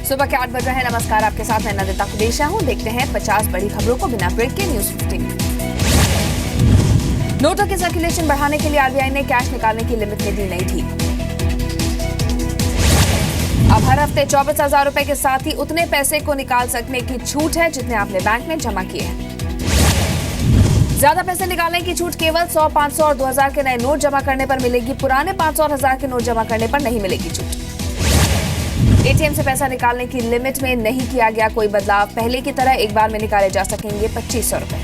सुबह के 8 बज रहे हैं। नमस्कार, आपके साथ मैं नंदिता कुरेशा हूं। देखते हैं 50 बड़ी खबरों को बिना ब्रेक के न्यूज 15। नोटों की सर्कुलेशन बढ़ाने के लिए आरबीआई ने कैश निकालने की लिमिट में दी नई ढील। अब हर हफ्ते 24,000 रुपए के साथ ही उतने पैसे को निकाल सकने की छूट है जितने आपने बैंक में जमा किए हैं। ज्यादा पैसे निकालने की छूट केवल 100, 500 और 2,000 के नए नोट जमा करने पर मिलेगी। पुराने 500 और 1,000 के नोट जमा करने पर नहीं मिलेगी छूट। एटीएम से पैसा निकालने की लिमिट में नहीं किया गया कोई बदलाव। पहले की तरह एक बार में निकाले जा सकेंगे 2,500 रुपए।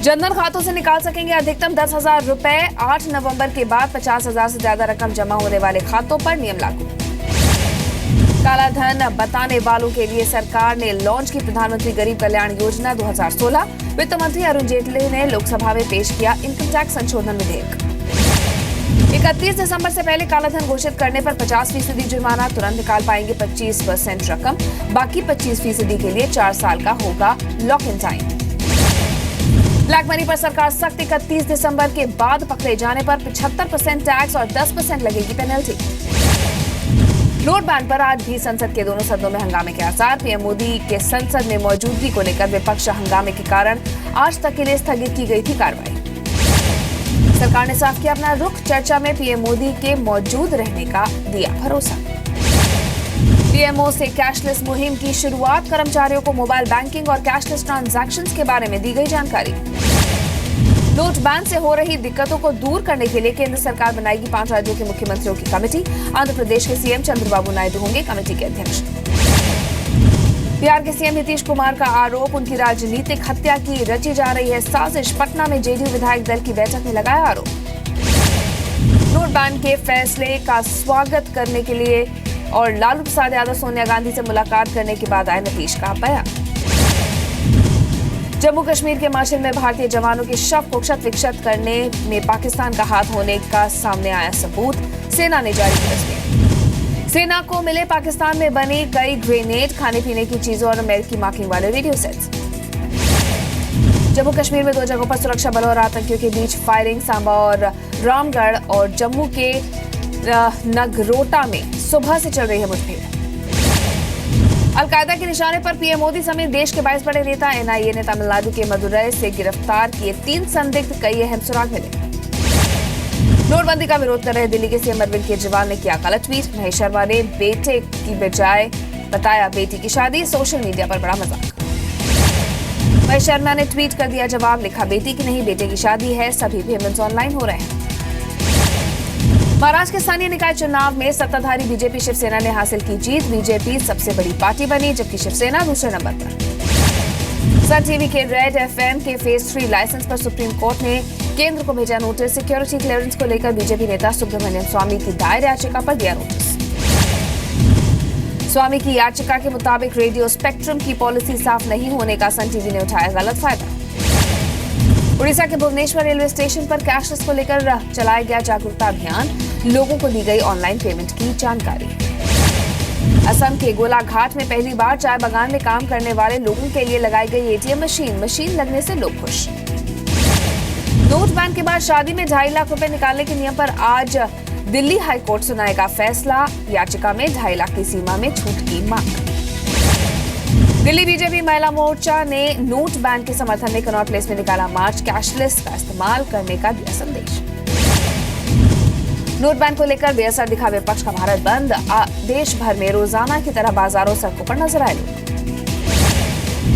जनधन खातों से निकाल सकेंगे अधिकतम 10,000 रुपए। 8 नवंबर के बाद 50,000 से ज्यादा रकम जमा होने वाले खातों पर नियम लागू। काला धन बताने वालों के लिए सरकार ने लॉन्च की प्रधानमंत्री गरीब कल्याण योजना 2016। वित्त मंत्री अरुण जेटली ने लोकसभा में पेश किया इनकम टैक्स संशोधन विधेयक। 31 दिसंबर से पहले कालाधन घोषित करने पर 50% जुर्माना। तुरंत निकाल पाएंगे 25% रकम। बाकी 25% के लिए 4 साल का होगा lock in time. Black money पर सरकार सख्त। 31 दिसंबर के बाद पकड़े जाने पर 75% टैक्स और 10% लगेगी पेनल्टी। नोट बैन पर आज भी संसद के दोनों सदनों में हंगामे के आसार। पीएम मोदी के संसद में मौजूदगी को लेकर विपक्ष हंगामे के कारण आज तक के लिए स्थगित की गई थी कार्रवाई। सरकार ने साफ किया अपना रुख। चर्चा में पीएम मोदी के मौजूद रहने का दिया भरोसा। पीएमओ से कैशलेस मुहिम की शुरुआत। कर्मचारियों को मोबाइल बैंकिंग और कैशलेस ट्रांजैक्शंस के बारे में दी गई जानकारी। नोट बैन से हो रही दिक्कतों को दूर करने के लिए केंद्र सरकार बनाएगी 5 राज्यों के मुख्यमंत्रियों की कमेटी। आंध्र प्रदेश के सीएम चंद्रबाबू नायडू होंगे कमेटी के अध्यक्ष। बिहार के सीएम नीतीश कुमार का आरोप, उनकी राजनीतिक हत्या की रची जा रही है साजिश। पटना में जेडीयू विधायक दल की बैठक में लगाया आरोप। नोट बैन के फैसले का स्वागत करने के लिए और लालू प्रसाद यादव सोनिया गांधी से मुलाकात करने के बाद आए नीतीश का बयान। जम्मू कश्मीर के मार्शल में भारतीय जवानों के शव को क्षत विक्षत करने में पाकिस्तान का हाथ होने का सामने आया सबूत। सेना ने जारी की तस्वीर। सेना को मिले पाकिस्तान में बनी कई ग्रेनेड, खाने पीने की चीजों और अमेरिकी मार्किंग वाले रेडियो सेट्स। जम्मू कश्मीर में 2 जगहों पर सुरक्षा बलों और आतंकियों के बीच फायरिंग। सांबा और रामगढ़ और जम्मू के नगरोटा में सुबह से चल रही है मुठभेड़। अलकायदा के निशाने पर पीएम मोदी समेत देश के 22 बड़े नेता। एनआईए ने तमिलनाडु के मदुरई से गिरफ्तार किए 3 संदिग्ध। कई अहम सुराग मिले। नोटबंदी का विरोध कर रहे दिल्ली के सीएम अरविंद केजरीवाल ने किया गलत ट्वीट। महेश शर्मा ने बेटे की बजाय बताया बेटी की शादी। सोशल मीडिया पर बड़ा मजाक। महेश शर्मा ने ट्वीट कर दिया जवाब। लिखा बेटी की नहीं बेटे की शादी है। सभी पेमेंट्स ऑनलाइन हो रहे हैं। महाराष्ट्र के स्थानीय निकाय चुनाव में सत्ताधारी बीजेपी शिवसेना ने हासिल की जीत। बीजेपी सबसे बड़ी पार्टी बनी जबकि शिवसेना दूसरे नंबर पर। सन टीवी के रेड एफएम के फेज 3 लाइसेंस पर सुप्रीम कोर्ट ने केंद्र को भेजा नोटिस। सिक्योरिटी क्लियरेंस को लेकर बीजेपी नेता सुब्रमण्यम स्वामी की दायर याचिका पर दिया नोटिस। स्वामी की याचिका के मुताबिक रेडियो स्पेक्ट्रम की पॉलिसी साफ नहीं होने का सन टीवी ने उठाया गलत फायदा। उड़ीसा के भुवनेश्वर रेलवे स्टेशन पर कैशलेस को लेकर चलाया गया जागरूकता अभियान। लोगों को दी गई ऑनलाइन पेमेंट की जानकारी। असम के गोलाघाट में पहली बार चाय बागान में काम करने वाले लोगों के लिए लगाई गई एटीएम मशीन लगने से लोग खुश। नोट बैन के बाद शादी में 2.5 लाख रुपए निकालने के नियम पर आज दिल्ली हाईकोर्ट सुनाएगा फैसला। याचिका में 2.5 लाख की सीमा में छूट की मांग। दिल्ली बीजेपी महिला मोर्चा ने नोट बैन के समर्थन में कनॉट प्लेस में निकाला मार्च। कैशलेस का इस्तेमाल करने का दिया संदेश। नोट बैन को लेकर बेअसर दिखा विपक्ष का भारत बंद। देश भर में रोजाना की तरह बाजारों सड़कों पर नजर आए लोग।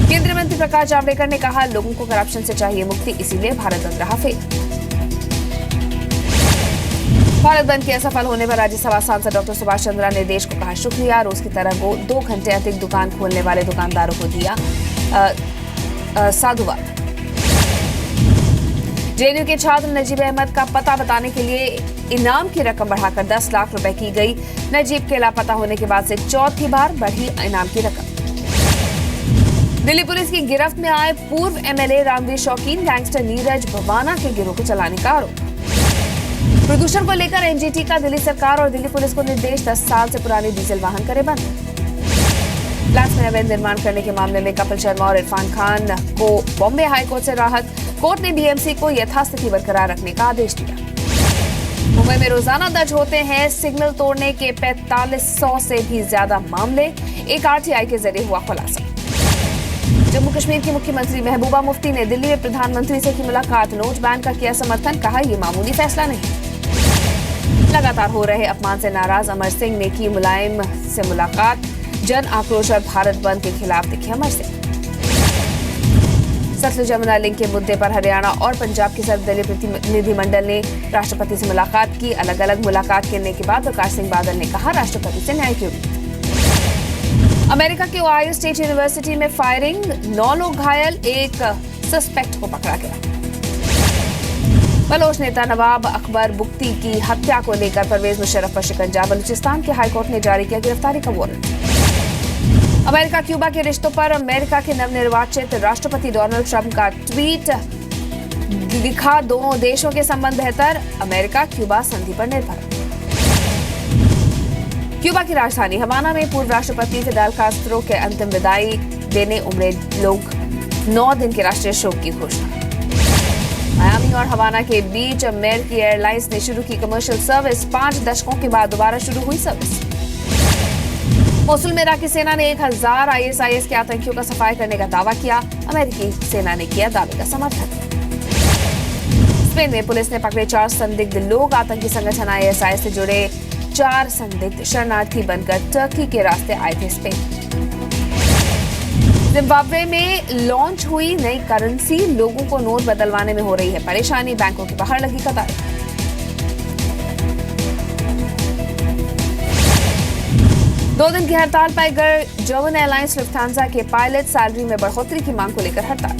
केंद्रीय मंत्री प्रकाश जावड़ेकर ने कहा लोगों को करप्शन से चाहिए मुक्ति, इसीलिए भारत बंद रहा फेल। भारत बंद के असफल होने पर राज्यसभा सांसद डॉक्टर सुभाष चंद्रा ने देश को कहा शुक्रिया। रोज की तरह 2 घंटे अधिक दुकान खोलने वाले दुकानदारों को दिया साधुवाद। जेएनयू के छात्र नजीब अहमद का पता बताने के लिए इनाम की रकम बढ़ाकर 10 लाख रुपए की गई। नजीब के लापता होने के बाद से चौथी बार बढ़ी इनाम की रकम। दिल्ली पुलिस की गिरफ्त में आए पूर्व एमएलए रामवीर शौकीन। गैंगस्टर नीरज भवाना के गिरोह को चलाने का आरोप। प्रदूषण को लेकर एनजीटी का दिल्ली सरकार और दिल्ली पुलिस को निर्देश। 10 साल से पुराने डीजल वाहन करे बंद। फ्लैट्स में अवैध निर्माण करने के मामले में कपिल शर्मा और इरफान खान को बॉम्बे हाईकोर्ट से राहत। कोर्ट ने बीएमसी को यथास्थिति बरकरार रखने का आदेश दिया। मुंबई में रोजाना दर्ज होते हैं सिग्नल तोड़ने के 4500 से भी ज्यादा मामले, एक आरटीआई के जरिए हुआ खुलासा। जम्मू कश्मीर की मुख्यमंत्री महबूबा मुफ्ती ने दिल्ली में प्रधानमंत्री से की मुलाकात, नोट बैन का किया समर्थन, कहा यह मामूली फैसला नहीं। लगातार हो रहे अपमान से नाराज अमर सिंह ने की मुलायम से मुलाकात, जन आक्रोश और भारत बंद के खिलाफ दिखे अमर सिंह। सतलुज यमुना लिंक के मुद्दे पर हरियाणा और पंजाब के सर्वदलीय प्रतिनिधिमंडल ने राष्ट्रपति से मुलाकात की। अलग अलग मुलाकात करने के बाद प्रकाश सिंह बादल ने कहा राष्ट्रपति से न्याय की उम्मीद। अमेरिका के ओहायो स्टेट यूनिवर्सिटी में फायरिंग, 9 लोग घायल, एक सस्पेक्ट को पकड़ा गया। बलोच नेता नवाब अकबर बुख्ती की हत्या को लेकर परवेज मुशर्रफ पर शिकंजा, बलूचिस्तान के हाईकोर्ट ने जारी किया गिरफ्तारी का वारंट। अमेरिका क्यूबा के रिश्तों पर अमेरिका के नवनिर्वाचित राष्ट्रपति डोनाल्ड ट्रंप का ट्वीट लिखा, दोनों देशों के संबंध बेहतर, अमेरिका क्यूबा संधि पर निर्भर। क्यूबा की राजधानी हवाना में पूर्व राष्ट्रपति फिडेल कास्त्रो के अंतिम विदाई देने उमड़े लोग, 9 दिन के राष्ट्रीय शोक की घोषणा। मायामी और हवाना के बीच अमेरिकी एयरलाइंस ने शुरू की कमर्शियल सर्विस, 5 दशकों के बाद दोबारा शुरू हुई सर्विस। मोसुल में इराकी सेना ने 1000 आईएसआईएस के आतंकियों का सफाई करने का दावा किया, अमेरिकी सेना ने किया दावे का समर्थन। स्पेन में पुलिस ने पकड़े 4 संदिग्ध लोग, आतंकी संगठन आईएसआईएस से जुड़े 4 संदिग्ध शरणार्थी बनकर टर्की के रास्ते आए थे स्पेन। जिम्बाब्वे में लॉन्च हुई नई करेंसी, लोगों को नोट बदलवाने में हो रही है परेशानी, बैंकों के बाहर लगी कतार। 2 दिन की हड़ताल पर जर्मन एयरलाइंस लुफ्थांसा के पायलट, सैलरी में बढ़ोतरी की मांग को लेकर हड़ताल।